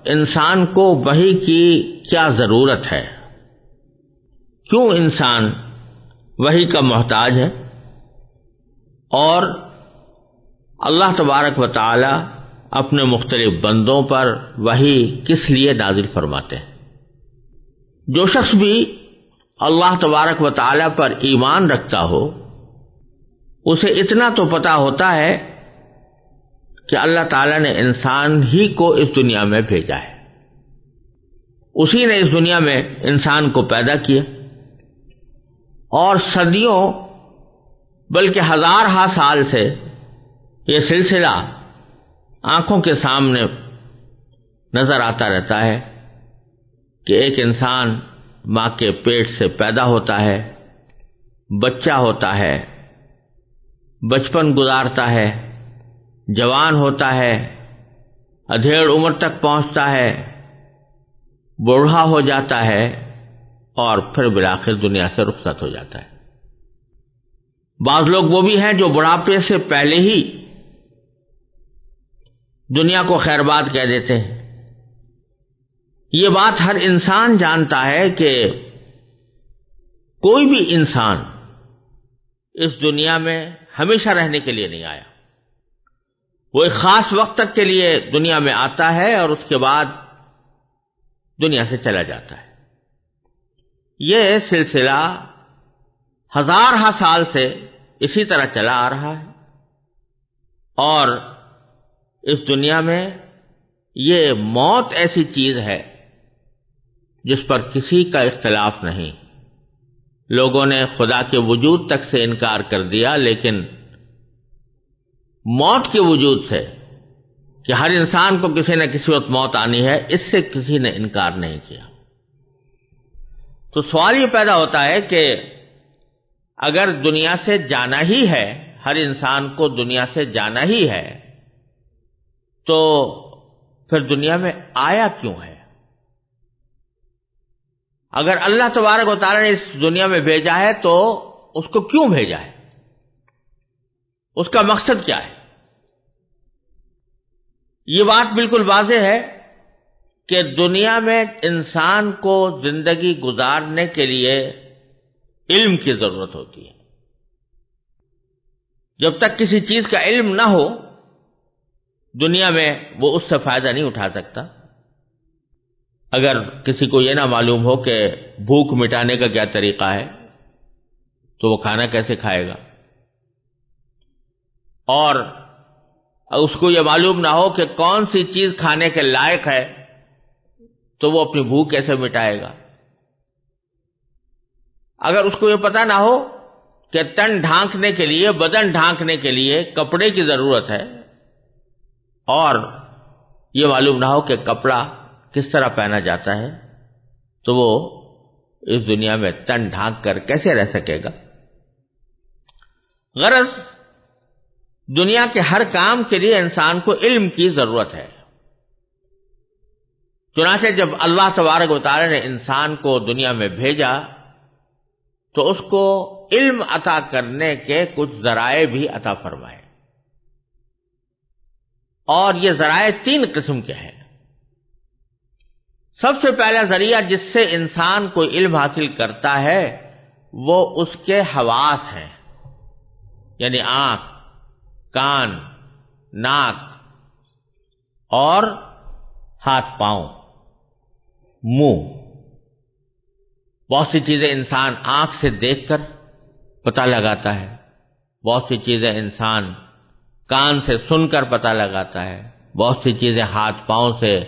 انسان کو وحی کی کیا ضرورت ہے، کیوں انسان وحی کا محتاج ہے، اور اللہ تبارک و تعالی اپنے مختلف بندوں پر وحی کس لیے نازل فرماتے ہیں۔ جو شخص بھی اللہ تبارک و تعالی پر ایمان رکھتا ہو اسے اتنا تو پتا ہوتا ہے کہ اللہ تعالی نے انسان ہی کو اس دنیا میں بھیجا ہے، اسی نے اس دنیا میں انسان کو پیدا کیا، اور صدیوں بلکہ ہزارہ سال سے یہ سلسلہ آنکھوں کے سامنے نظر آتا رہتا ہے کہ ایک انسان ماں کے پیٹ سے پیدا ہوتا ہے، بچہ ہوتا ہے، بچپن گزارتا ہے، جوان ہوتا ہے، ادھیڑ عمر تک پہنچتا ہے، بوڑھا ہو جاتا ہے، اور پھر بالآخر دنیا سے رخصت ہو جاتا ہے۔ بعض لوگ وہ بھی ہیں جو بڑھاپے سے پہلے ہی دنیا کو خیر باد کہہ دیتے ہیں۔ یہ بات ہر انسان جانتا ہے کہ کوئی بھی انسان اس دنیا میں ہمیشہ رہنے کے لیے نہیں آیا، وہ ایک خاص وقت تک کے لیے دنیا میں آتا ہے اور اس کے بعد دنیا سے چلا جاتا ہے۔ یہ سلسلہ ہزارہ سال سے اسی طرح چلا آ رہا ہے، اور اس دنیا میں یہ موت ایسی چیز ہے جس پر کسی کا اختلاف نہیں۔ لوگوں نے خدا کے وجود تک سے انکار کر دیا، لیکن موت کے وجود سے کہ ہر انسان کو کسی نہ کسی وقت موت آنی ہے، اس سے کسی نے انکار نہیں کیا۔ تو سوال یہ پیدا ہوتا ہے کہ اگر دنیا سے جانا ہی ہے، ہر انسان کو دنیا سے جانا ہی ہے، تو پھر دنیا میں آیا کیوں ہے؟ اگر اللہ تبارک و تعالی نے اس دنیا میں بھیجا ہے تو اس کو کیوں بھیجا ہے؟ اس کا مقصد کیا ہے؟ یہ بات بالکل واضح ہے کہ دنیا میں انسان کو زندگی گزارنے کے لیے علم کی ضرورت ہوتی ہے۔ جب تک کسی چیز کا علم نہ ہو دنیا میں وہ اس سے فائدہ نہیں اٹھا سکتا۔ اگر کسی کو یہ نہ معلوم ہو کہ بھوک مٹانے کا کیا طریقہ ہے تو وہ کھانا کیسے کھائے گا، اور اس کو یہ معلوم نہ ہو کہ کون سی چیز کھانے کے لائق ہے تو وہ اپنی بھوک کیسے مٹائے گا۔ اگر اس کو یہ پتہ نہ ہو کہ تن ڈھانکنے کے لیے، بدن ڈھانکنے کے لیے کپڑے کی ضرورت ہے، اور یہ معلوم نہ ہو کہ کپڑا کس طرح پہنا جاتا ہے، تو وہ اس دنیا میں تن ڈھانک کر کیسے رہ سکے گا۔ غرض دنیا کے ہر کام کے لیے انسان کو علم کی ضرورت ہے۔ چنانچہ جب اللہ تبارک و تعالی نے انسان کو دنیا میں بھیجا تو اس کو علم عطا کرنے کے کچھ ذرائع بھی عطا فرمائے، اور یہ ذرائع 3 قسم کے ہیں۔ سب سے پہلا ذریعہ جس سے انسان کو علم حاصل کرتا ہے وہ اس کے حواس ہیں، یعنی آنکھ، کان، ناک اور ہاتھ پاؤں، منہ۔ بہت سی چیزیں انسان آنکھ سے دیکھ کر پتہ لگاتا ہے، بہت سی چیزیں انسان کان سے سن کر پتہ لگاتا ہے، بہت سی چیزیں ہاتھ پاؤں سے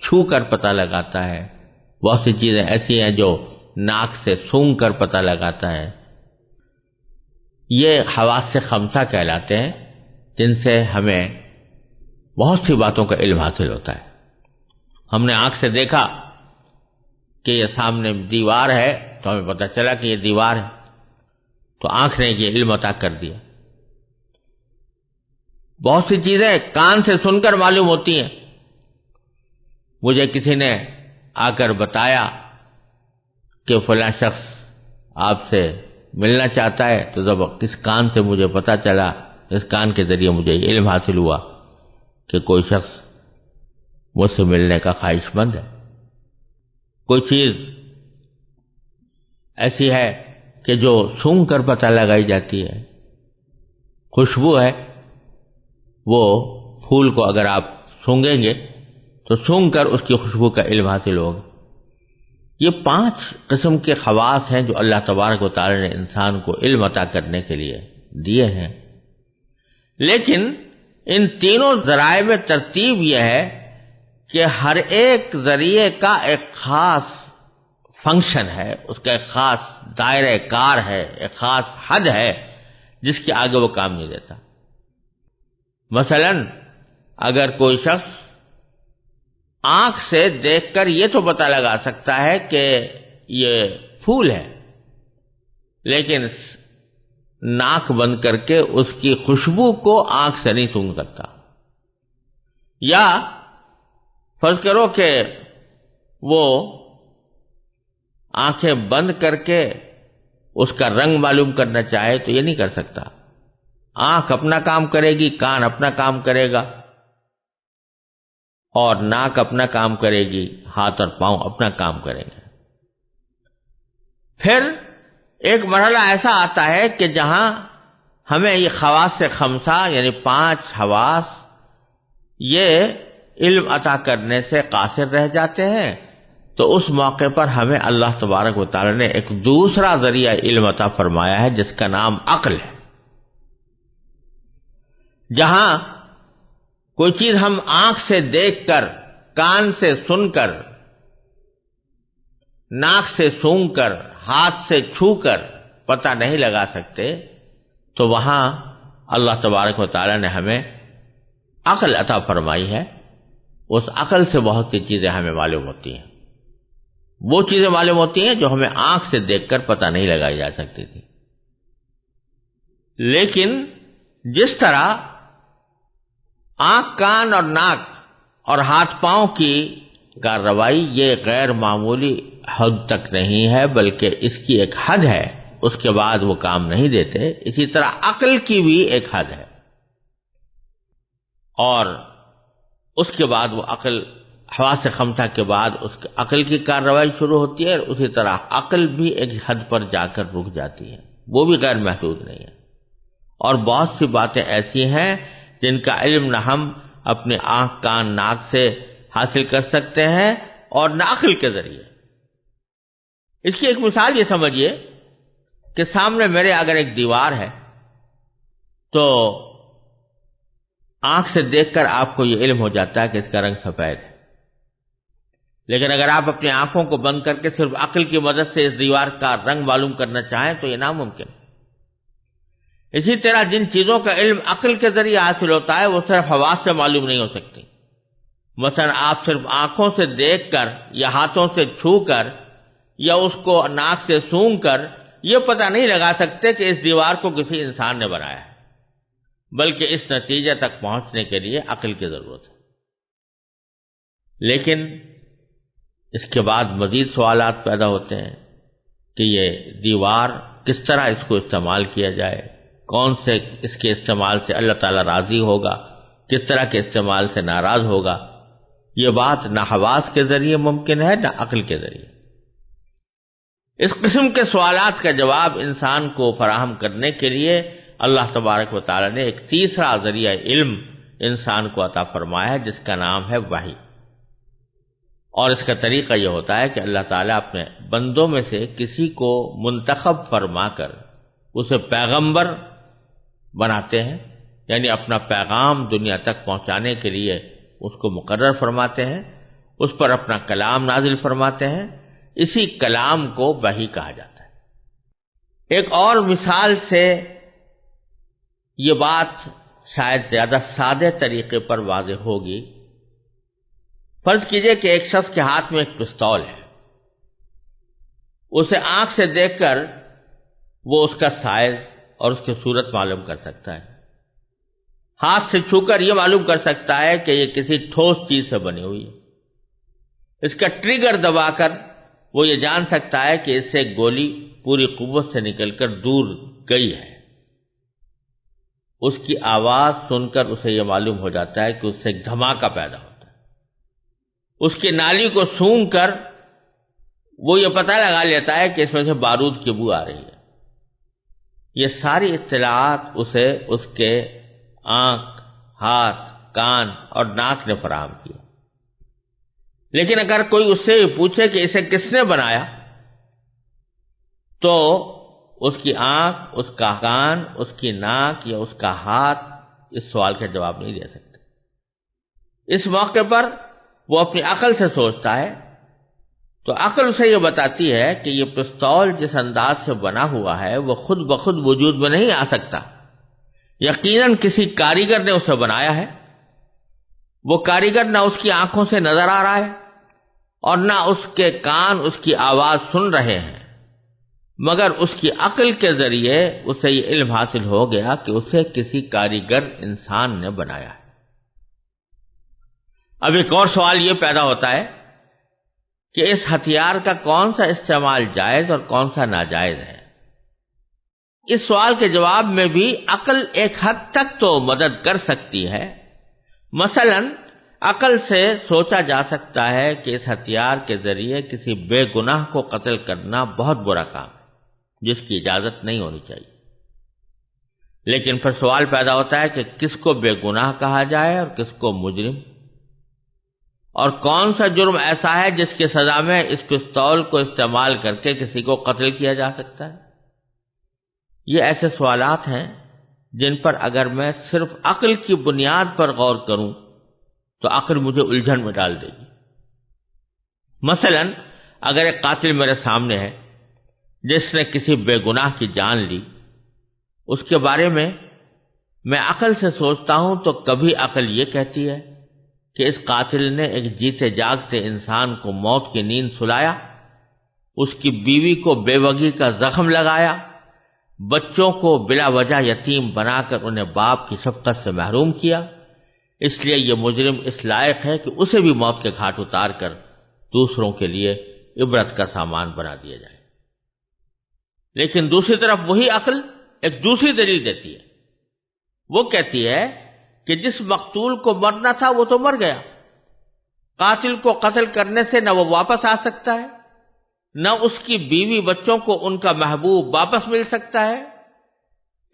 چھو کر پتہ لگاتا ہے، بہت سی چیزیں ایسی ہیں جو ناک سے سونگھ کر پتہ لگاتا ہے۔ یہ حواس خمسہ کہلاتے ہیں، جن سے ہمیں بہت سی باتوں کا علم حاصل ہوتا ہے۔ ہم نے آنکھ سے دیکھا کہ یہ سامنے دیوار ہے تو ہمیں پتہ چلا کہ یہ دیوار ہے، تو آنکھ نے یہ علم عطا کر دیا۔ بہت سی چیزیں کان سے سن کر معلوم ہوتی ہیں۔ مجھے کسی نے آ کر بتایا کہ فلاں شخص آپ سے ملنا چاہتا ہے، تو جب کس کان سے مجھے پتا چلا، اس کان کے ذریعے مجھے علم حاصل ہوا کہ کوئی شخص مجھ سے ملنے کا خواہش مند ہے. کوئی چیز ایسی ہے کہ جو سونگھ کر پتہ لگائی جاتی ہے. خوشبو ہے، وہ پھول کو اگر آپ سونگیں گے تو سونگھ کر اس کی خوشبو کا علم حاصل ہوگا. یہ 5 قسم کے خواص ہیں جو اللہ تبارک و تعالی نے انسان کو علم عطا کرنے کے لیے دیے ہیں. لیکن ان تینوں ذرائع میں ترتیب یہ ہے کہ ہر ایک ذریعے کا ایک خاص فنکشن ہے، اس کا ایک خاص دائرہ کار ہے، ایک خاص حد ہے جس کے آگے وہ کام نہیں دیتا. مثلا اگر کوئی شخص آنکھ سے دیکھ کر یہ تو پتہ لگا سکتا ہے کہ یہ پھول ہے، لیکن ناک بند کر کے اس کی خوشبو کو آنکھ سے نہیں سونگھ سکتا. یا فرض کرو کہ وہ آنکھیں بند کر کے اس کا رنگ معلوم کرنا چاہے تو یہ نہیں کر سکتا. آنکھ اپنا کام کرے گی، کان اپنا کام کرے گا، اور ناک اپنا کام کرے گی، ہاتھ اور پاؤں اپنا کام کریں گے. پھر ایک مرحلہ ایسا آتا ہے کہ جہاں ہمیں یہ خواص خمسہ یعنی 5 حواس یہ علم عطا کرنے سے قاصر رہ جاتے ہیں. تو اس موقع پر ہمیں اللہ تبارک و تعالی نے ایک دوسرا ذریعہ علم عطا فرمایا ہے جس کا نام عقل ہے. جہاں کوئی چیز ہم آنکھ سے دیکھ کر، کان سے سن کر، ناک سے سونگھ کر، ہاتھ سے چھو کر پتہ نہیں لگا سکتے، تو وہاں اللہ تبارک و تعالی نے ہمیں عقل عطا فرمائی ہے. اس عقل سے بہت سی چیزیں ہمیں معلوم ہوتی ہیں. وہ چیزیں معلوم ہوتی ہیں جو ہمیں آنکھ سے دیکھ کر پتہ نہیں لگائی جا سکتی تھی. لیکن جس طرح آنکھ، کان اور ناک اور ہاتھ پاؤں کی کارروائی یہ غیر معمولی حد تک نہیں ہے، بلکہ اس کی ایک حد ہے، اس کے بعد وہ کام نہیں دیتے. اسی طرح عقل کی بھی ایک حد ہے، اور اس کے بعد وہ عقل حواس خمسہ کے بعد اس عقل کی کارروائی شروع ہوتی ہے، اور اسی طرح عقل بھی ایک حد پر جا کر رک جاتی ہے، وہ بھی غیر محدود نہیں ہے. اور بہت سی باتیں ایسی ہیں جن کا علم نہ ہم اپنے آنکھ، کان، ناک سے حاصل کر سکتے ہیں اور نہ عقل کے ذریعے. اس کی ایک مثال یہ سمجھیے کہ سامنے میرے اگر ایک دیوار ہے تو آنکھ سے دیکھ کر آپ کو یہ علم ہو جاتا ہے کہ اس کا رنگ سفید ہے. لیکن اگر آپ اپنی آنکھوں کو بند کر کے صرف عقل کی مدد سے اس دیوار کا رنگ معلوم کرنا چاہیں تو یہ ناممکن. اسی طرح جن چیزوں کا علم عقل کے ذریعے حاصل ہوتا ہے وہ صرف حواس سے معلوم نہیں ہو سکتی. مثلا آپ صرف آنکھوں سے دیکھ کر یا ہاتھوں سے چھو کر یا اس کو ناک سے سونگھ کر یہ پتہ نہیں لگا سکتے کہ اس دیوار کو کسی انسان نے بنایا ہے، بلکہ اس نتیجے تک پہنچنے کے لیے عقل کی ضرورت ہے. لیکن اس کے بعد مزید سوالات پیدا ہوتے ہیں کہ یہ دیوار کس طرح اس کو استعمال کیا جائے، کون سے اس کے استعمال سے اللہ تعالیٰ راضی ہوگا، کس طرح کے استعمال سے ناراض ہوگا. یہ بات نہ حواس کے ذریعے ممکن ہے نہ عقل کے ذریعے. اس قسم کے سوالات کا جواب انسان کو فراہم کرنے کے لیے اللہ تبارک و تعالی نے ایک تیسرا ذریعہ علم انسان کو عطا فرمایا ہے جس کا نام ہے وحی. اور اس کا طریقہ یہ ہوتا ہے کہ اللہ تعالیٰ اپنے بندوں میں سے کسی کو منتخب فرما کر اسے پیغمبر بناتے ہیں، یعنی اپنا پیغام دنیا تک پہنچانے کے لیے اس کو مقرر فرماتے ہیں، اس پر اپنا کلام نازل فرماتے ہیں. اسی کلام کو وحی کہا جاتا ہے. ایک اور مثال سے یہ بات شاید زیادہ سادے طریقے پر واضح ہوگی. فرض کیجئے کہ ایک شخص کے ہاتھ میں ایک پستول ہے. اسے آنکھ سے دیکھ کر وہ اس کا سائز اور اس کی صورت معلوم کر سکتا ہے. ہاتھ سے چھو کر یہ معلوم کر سکتا ہے کہ یہ کسی ٹھوس چیز سے بنی ہوئی ہے. اس کا ٹریگر دبا کر وہ یہ جان سکتا ہے کہ اس سے گولی پوری قوت سے نکل کر دور گئی ہے. اس کی آواز سن کر اسے یہ معلوم ہو جاتا ہے کہ اس سے ایک دھماکہ پیدا ہوتا ہے. اس کی نالی کو سونگھ کر وہ یہ پتہ لگا لیتا ہے کہ اس میں سے بارود کی بو آ رہی ہے۔ یہ ساری اطلاعات اسے اس کے آنکھ، ہاتھ، کان اور ناک نے فراہم کیا۔ لیکن اگر کوئی اس سے پوچھے کہ اسے کس نے بنایا، تو اس کی آنکھ، اس کا کان، اس کی ناک یا اس کا ہاتھ اس سوال کا جواب نہیں دے سکتے۔ اس موقع پر وہ اپنی عقل سے سوچتا ہے تو عقل اسے یہ بتاتی ہے کہ یہ پستول جس انداز سے بنا ہوا ہے وہ خود بخود وجود میں نہیں آ سکتا، یقیناً کسی کاریگر نے اسے بنایا ہے۔ وہ کاریگر نہ اس کی آنکھوں سے نظر آ رہا ہے اور نہ اس کے کان اس کی آواز سن رہے ہیں، مگر اس کی عقل کے ذریعے اسے یہ علم حاصل ہو گیا کہ اسے کسی کاریگر انسان نے بنایا ہے۔ اب ایک اور سوال یہ پیدا ہوتا ہے کہ اس ہتھیار کا کون سا استعمال جائز اور کون سا ناجائز ہے۔ اس سوال کے جواب میں بھی عقل ایک حد تک تو مدد کر سکتی ہے۔ مثلا عقل سے سوچا جا سکتا ہے کہ اس ہتھیار کے ذریعے کسی بے گناہ کو قتل کرنا بہت برا کام ہے جس کی اجازت نہیں ہونی چاہیے۔ لیکن پھر سوال پیدا ہوتا ہے کہ کس کو بے گناہ کہا جائے اور کس کو مجرم، اور کون سا جرم ایسا ہے جس کی سزا میں اس پستول کو استعمال کر کے کسی کو قتل کیا جا سکتا ہے۔ یہ ایسے سوالات ہیں جن پر اگر میں صرف عقل کی بنیاد پر غور کروں تو عقل مجھے الجھن میں ڈال دے گی۔ مثلا اگر ایک قاتل میرے سامنے ہے جس نے کسی بے گناہ کی جان لی، اس کے بارے میں عقل سے سوچتا ہوں تو کبھی عقل یہ کہتی ہے کہ اس قاتل نے ایک جیتے جاگتے انسان کو موت کی نیند سلایا، اس کی بیوی کو بے وگی کا زخم لگایا، بچوں کو بلا وجہ یتیم بنا کر انہیں باپ کی شفقت سے محروم کیا، اس لیے یہ مجرم اس لائق ہے کہ اسے بھی موت کے گھاٹ اتار کر دوسروں کے لیے عبرت کا سامان بنا دیا جائے۔ لیکن دوسری طرف وہی عقل ایک دوسری دلیل دیتی ہے۔ وہ کہتی ہے کہ جس مقتول کو مرنا تھا وہ تو مر گیا، قاتل کو قتل کرنے سے نہ وہ واپس آ سکتا ہے، نہ اس کی بیوی بچوں کو ان کا محبوب واپس مل سکتا ہے۔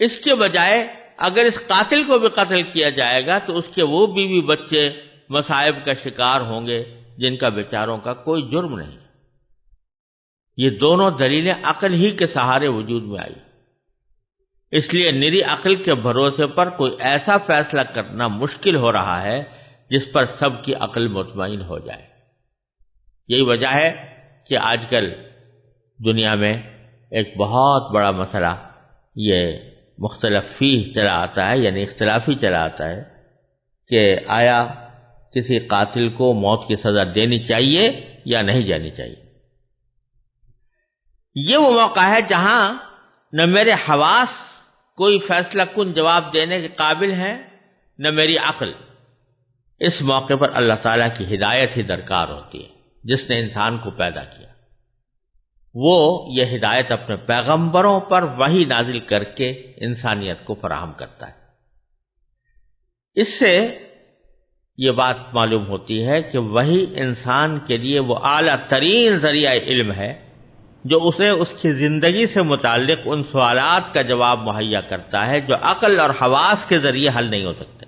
اس کے بجائے اگر اس قاتل کو بھی قتل کیا جائے گا تو اس کے وہ بیوی بچے مصائب کا شکار ہوں گے جن کا بیچاروں کا کوئی جرم نہیں۔ یہ دونوں دلیلیں عقل ہی کے سہارے وجود میں آئی، اس لیے نری عقل کے بھروسے پر کوئی ایسا فیصلہ کرنا مشکل ہو رہا ہے جس پر سب کی عقل مطمئن ہو جائے۔ یہی وجہ ہے کہ آج کل دنیا میں ایک بہت بڑا مسئلہ یہ مختلف فیہ چلا آتا ہے، یعنی اختلافی چلا آتا ہے کہ آیا کسی قاتل کو موت کی سزا دینی چاہیے یا نہیں دینی چاہیے۔ یہ وہ موقع ہے جہاں نہ میرے حواس کوئی فیصلہ کن جواب دینے کے قابل ہیں، نہ میری عقل۔ اس موقع پر اللہ تعالیٰ کی ہدایت ہی درکار ہوتی ہے، جس نے انسان کو پیدا کیا۔ وہ یہ ہدایت اپنے پیغمبروں پر وحی نازل کر کے انسانیت کو فراہم کرتا ہے۔ اس سے یہ بات معلوم ہوتی ہے کہ وحی انسان کے لیے وہ اعلیٰ ترین ذریعہ علم ہے جو اسے اس کی زندگی سے متعلق ان سوالات کا جواب مہیا کرتا ہے جو عقل اور حواس کے ذریعے حل نہیں ہو سکتے۔